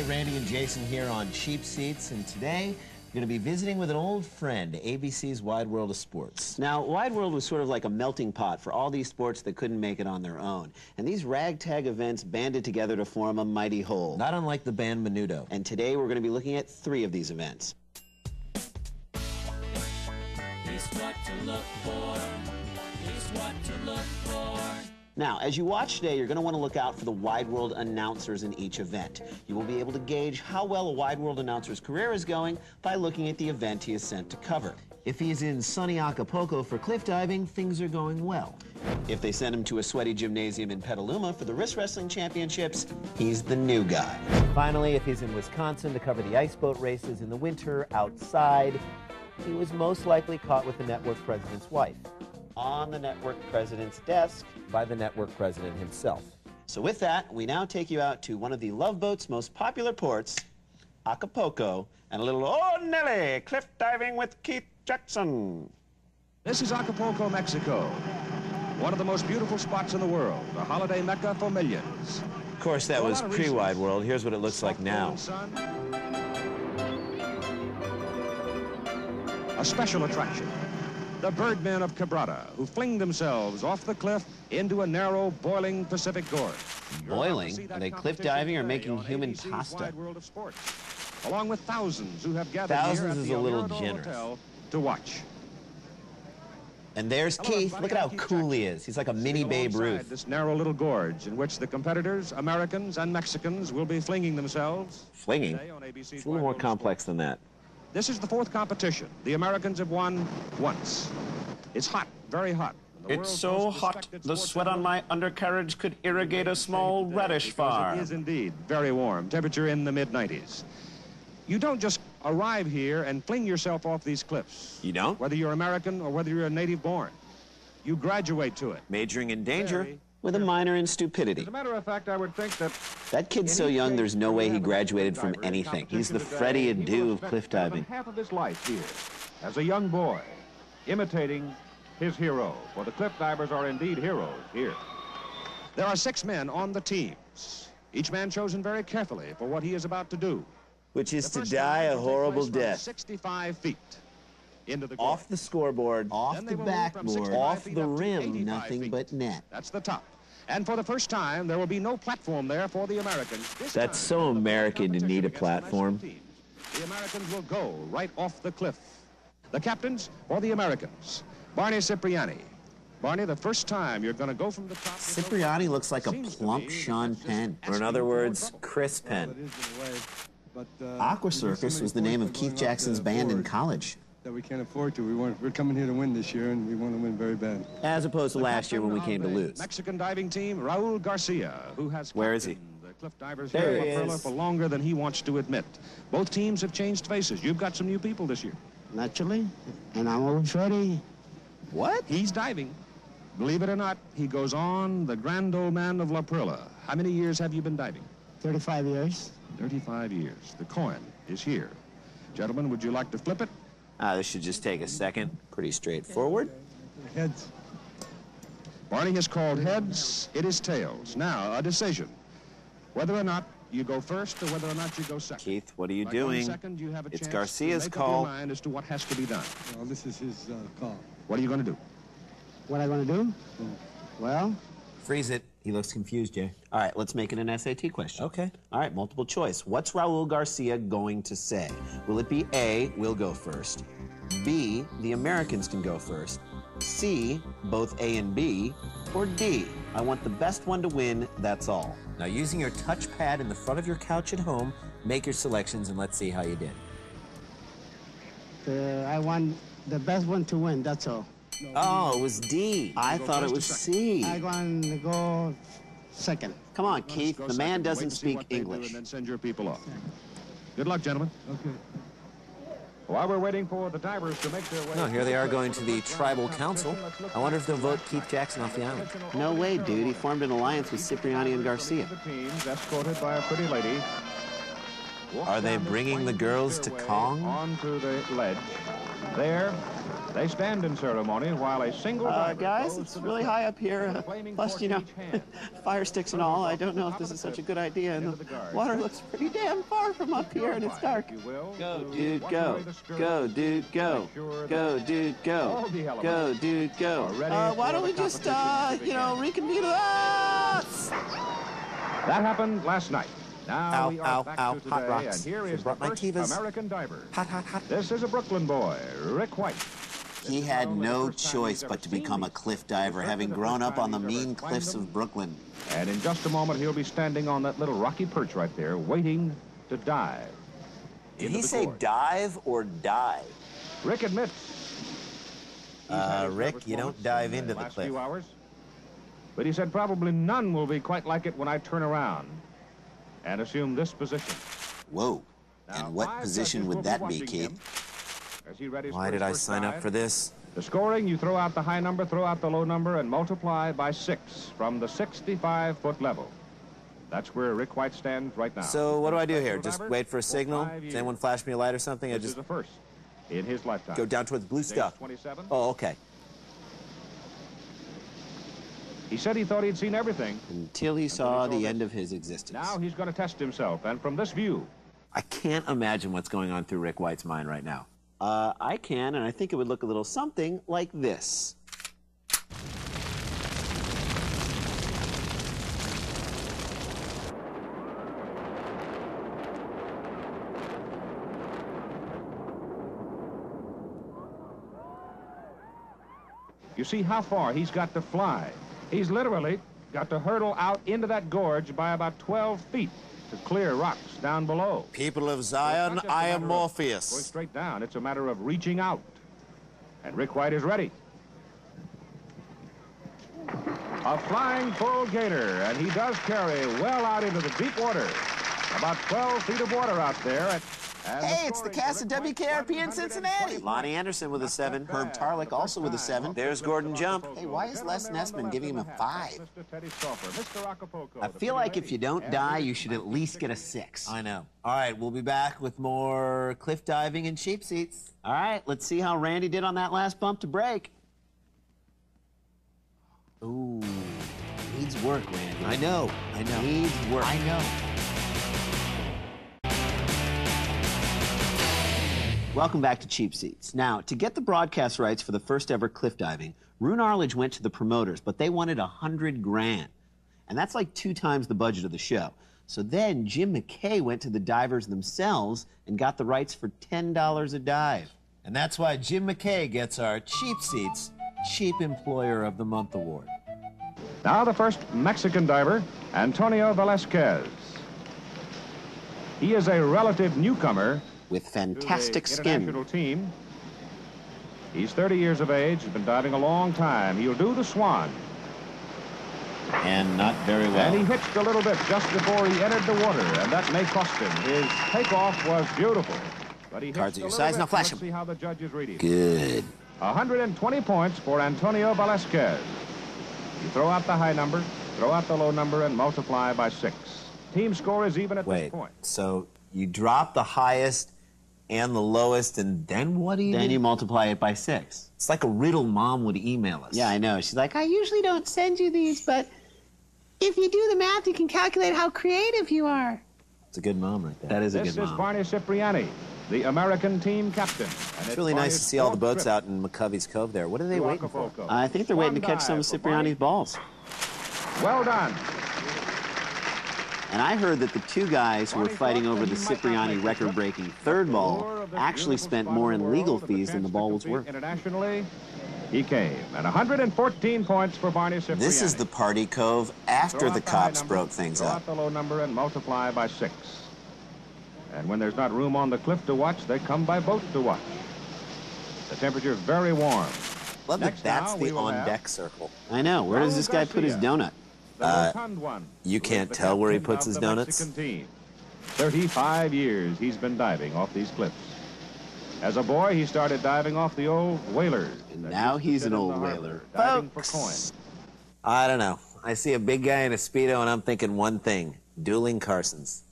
Hey, Randy and Jason here on Cheap Seats, and today we're going to be visiting with an old friend, ABC's Wide World of Sports. Now, Wide World was sort of like a melting pot for all these sports that couldn't make it on their own. And these ragtag events banded together to form a mighty whole. Not unlike the band Menudo. And today we're going to be looking at 3 of these events. It's what to look for. It's what to look for. Now, as you watch today, you're going to want to look out for the Wide World announcers in each event. You will be able to gauge how well a Wide World announcer's career is going by looking at the event he is sent to cover. If he's in sunny Acapulco for cliff diving, things are going well. If they send him to a sweaty gymnasium in Petaluma for the wrist wrestling championships, he's the new guy. Finally, if he's in Wisconsin to cover the ice boat races in the winter outside, he was most likely caught with the network president's wife. On the network president's desk by the network president himself. So with that, we now take you out to one of the Love Boat's most popular ports, Acapulco, and a little "Oh Nelly" cliff diving with Keith Jackson. This is Acapulco, Mexico. One of the most beautiful spots in the world, a holiday mecca for millions. Of course, that was pre-Wide World. Here's what it looks like now. A special attraction. The birdmen of Quebrada, who fling themselves off the cliff into a narrow, boiling Pacific gorge. Boiling? Are they cliff diving or making human pasta? Along with thousands who have gathered Thousands here at is the a little Alberto generous. Hotel to watch. And there's Keith. Look at how cool he is. He's like a mini Babe Ruth. This narrow little gorge in which the competitors, Americans and Mexicans, will be flinging themselves. Flinging? It's a little more complex than that. This is the 4th competition. The Americans have won once. It's hot, very hot. It's so hot, the sweat on my undercarriage could irrigate a small radish farm. It is indeed very warm, temperature in the mid-90s. You don't just arrive here and fling yourself off these cliffs. You don't? Whether you're American or whether you're a native born. You graduate to it. Majoring in danger. With a minor in stupidity. As a matter of fact, I would think that... That kid's so young, there's no way he graduated from anything. He's the Freddie Adu of cliff diving. Half of his life here, as a young boy, imitating his hero. For the cliff divers are indeed heroes here. There are 6 men on the teams, each man chosen very carefully for what he is about to do. Which is to die a horrible death. 65 feet into the Off the scoreboard, off the backboard, off the rim, nothing but net. That's the top. And for the first time, there will be no platform there for the Americans. That's so American to need a platform. The Americans will go right off the cliff. The captains or the Americans. Barney Cipriani. Barney, the first time you're going to go from the top... Cipriani looks like a plump Sean Penn. Or in other words, Chris Penn. Aqua Circus was the name of Keith Jackson's band in college. That we can't afford to. We're coming here to win this year, and we want to win very bad. As opposed to last year when we came to lose. Mexican diving team, Raul Garcia, who has... Where is he? The cliff divers There here he in is. for longer than he wants to admit. Both teams have changed faces. You've got some new people this year. Naturally, and I'm always ready. What? He's diving. Believe it or not, he goes on, the grand old man of La Perla. How many years have you been diving? 35 years. 35 years. The coin is here. Gentlemen, would you like to flip it? This should just take a second. Pretty straightforward. Heads. Barney has called heads. It is tails. Now, a decision. Whether or not you go first or whether or not you go second. Keith, what are you By going doing? second, you have a It's chance Garcia's to make up call. your mind as to what has to be done. Well, this is his call. What are you going to do? What am I going to do? Well, Freeze it. He looks confused, Jay. All right, let's make it an SAT question. Okay. All right, multiple choice. What's Raul Garcia going to say? Will it be A, we'll go first, B, the Americans can go first, C, both A and B, or D, I want the best one to win, that's all? Now, using your touchpad in the front of your couch at home, make your selections and let's see how you did. I want the best one to win, that's all. Oh, it was D. I thought it was C. I want to go second. Come on, Keith, the man doesn't speak What they do English. and then send your people off. Good luck, gentlemen. Okay. While we're waiting for the divers to make their way... No, here they are going to the tribal council. I wonder if they'll vote Keith Jackson off the island. No way, dude. He formed an alliance with Cipriani and Garcia. The teams escorted by a pretty lady. Are they bringing the girls to Kong? Onto the ledge. There, They stand in ceremony while a single diver Guys, goes it's to the really cliff high up here. with a flaming Plus, torch you know, in each hand. fire sticks and all. I don't know if this is such a good idea. And the water looks pretty damn far from up here, and it's dark. Go, dude, go. Go, dude, go. Go, dude, go. Go, dude, go. Why don't we just, you know, reconvene us? That happened last night. Now we are back to hot today, rocks. and here Should've is the brought my first Tevas. American diver. Hot, hot, hot. This is a Brooklyn boy, Rick White. He had no choice but to become a cliff diver, having grown up on the mean cliffs of Brooklyn. And in just a moment, he'll be standing on that little rocky perch right there, waiting to dive. Did he say dive or die? Rick admits. Rick, you don't dive into the cliff. Few hours. But he said probably none will be quite like it when I turn around and assume this position. Whoa. Now, And what 5 position judges would will that be be, watching him Keith? as he readies Why for did his I first sign up dive. for this? The scoring, you throw out the high number, throw out the low number, and multiply by 6 from the 65-foot level. That's where Rick White stands right now. So what do I do here? Professional Just diver wait for a for signal? 5 Does years. anyone flash me a light or something? I This is just the first in his lifetime. go down towards blue Stage stuff. 27. Oh, okay. He said he thought he'd seen everything. Until he saw the end of his existence. Now he's going to test himself, and from this view, I can't imagine what's going on through Rick White's mind right now. I can, and I think it would look a little something like this. you see how far he's got to fly. He's literally got to hurtle out into that gorge by about 12 feet to clear rocks down below. People of It's Zion, not just a I am matter of Going Morpheus. straight down. It's a matter of reaching out. And Rick White is ready. A flying full gator, and he does carry well out into the deep water. About 12 feet of water out there. Hey, it's the cast of WKRP in Cincinnati. Lonnie Anderson with a 7. Herb Tarlick also with a 7. There's Gordon Jump. Hey, why is Les Nessman giving him a 5? I feel like if you don't die, you should at least get a 6. I know. All right, we'll be back with more cliff diving and cheap seats. All right, let's see how Randy did on that last bump to break. Ooh, needs work, Randy. I know. Needs work. I know. Welcome back to Cheap Seats. Now, to get the broadcast rights for the first ever cliff diving, Roone Arledge went to the promoters, but they wanted $100 grand. And that's like 2 times the budget of the show. So then Jim McKay went to the divers themselves and got the rights for $10 a dive. And that's why Jim McKay gets our Cheap Seats Cheap Employer of the Month award. Now the first Mexican diver, Antonio Velasquez. He is a relative newcomer With fantastic to the international skin. team. He's 30 years of age, has been diving a long time. He'll do the swan. And not very And well. he hitched a little bit just before he entered the water, and that may cost him. His takeoff was beautiful. But he Cards hitched at your a little size, bit. now flash Let's him. see how the judges read him. Good. 120 points for Antonio Velasquez. You throw out the high number, throw out the low number, and multiply by 6. Team score is even at this Wait, point. so you drop the highest and the lowest, and then what do you Then do? you multiply it by 6. It's like a riddle Mom would email us. Yeah, I know. She's like, I usually don't send you these, but if you do the math, you can calculate how creative you are. It's a good mom right there. That is a This good is mom. Barney Cipriani, the American team captain. And It's really nice to see all the boats out. out in McCovey's Cove there. What are they waiting for? I think they're waiting to catch some of Cipriani's balls. Well done. And I heard that the 2 guys who were fighting over the Cipriani record-breaking 3rd ball actually spent more in legal fees than the ball was worth. Internationally, he came. And 114 points for Barney Cipriani. This is the party cove after Throw the out high cops number, broke things throw up. out the low number and multiply by 6. And when there's not room on the cliff to watch, they come by boat to watch. The temperature's very warm. Love that Next that's now, we the will have on-deck circle. I know. Where does this guy put his donut? The rotund one. you who is can't the tell where he captain puts of his the donuts? Mexican team. 35 years he's been diving off these cliffs. As a boy, he started diving off the old whalers. And that now used to he's sit an in old the harbor, whaler. diving for Folks. coins. I don't know. I see a big guy in a Speedo, and I'm thinking one thing. Dueling Carsons.